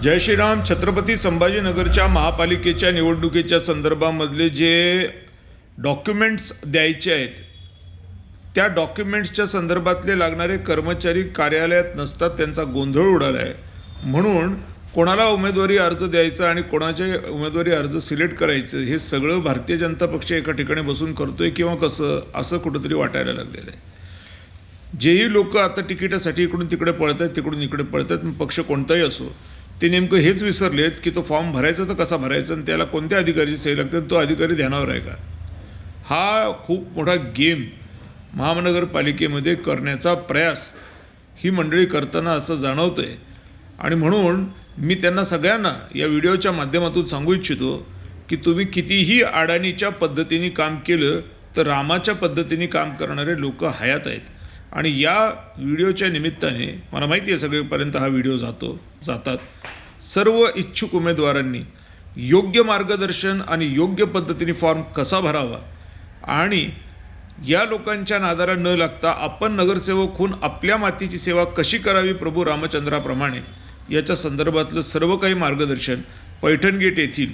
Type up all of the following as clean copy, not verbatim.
जय श्रीराम. छत्रपती संभाजीनगरच्या महापालिकेच्या निवडणुकीच्या संदर्भामधले जे डॉक्युमेंट्स द्यायचे आहेत त्या डॉक्युमेंट्सच्या संदर्भातले लागणारे कर्मचारी कार्यालयात नसतात, त्यांचा गोंधळ उडाला आहे. म्हणून कोणाला उमेदवारी अर्ज द्यायचा आणि कोणाचे उमेदवारी अर्ज सिलेक्ट करायचं हे सगळं भारतीय जनता पक्ष एका ठिकाणी बसून करतोय किंवा कसं असं कुठंतरी वाटायला लागलेलं आहे. जेही लोक आता तिकिटासाठी इकडून तिकडे पळत आहेत, तिकडून इकडे पळत आहेत, पक्ष कोणताही असो, ते नेमकं हेच विसरलेत की तो फॉर्म भरायचा तर कसा भरायचा आणि त्याला कोणत्या अधिकाऱ्याची सही लागते, तो अधिकारी ध्यानावर आहे का. हा खूप मोठा गेम महानगरपालिकेमध्ये करण्याचा प्रयास ही मंडळी करताना असं जाणवतं आहे. आणि म्हणून मी त्यांना सगळ्यांना या व्हिडिओच्या माध्यमातून सांगू इच्छितो की तुम्ही कितीही अडाणीच्या पद्धतीने काम केलं तर रामाच्या पद्धतीने काम करणारे लोक हयात आहेत. आणि या व्हिडिओच्या निमित्ताने मला माहिती आहे सगळेपर्यंत हा व्हिडिओ जातात. सर्व इच्छुक उमेदवारांनी योग्य मार्गदर्शन आणि योग्य पद्धतीने फॉर्म कसा भरावा आणि या लोकांच्या नादाला न लागता आपण नगरसेवक होऊन आपल्या मातीची सेवा कशी करावी प्रभू रामचंद्राप्रमाणे याच्या संदर्भातलं सर्व काही मार्गदर्शन पैठण गेट येथील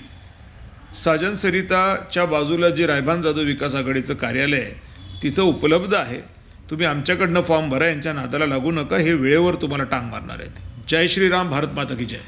साजन सरिताच्या बाजूला जे रायभान जाधव विकास आघाडीचं कार्यालय आहे तिथं उपलब्ध आहे. तुम्ही आमच्याकडनं फॉर्म भरा, यांच्या नादाला लागू नका, हे वेळेवर तुम्हाला टांग मारणार आहेत. जय श्रीराम. भारत माता की जय.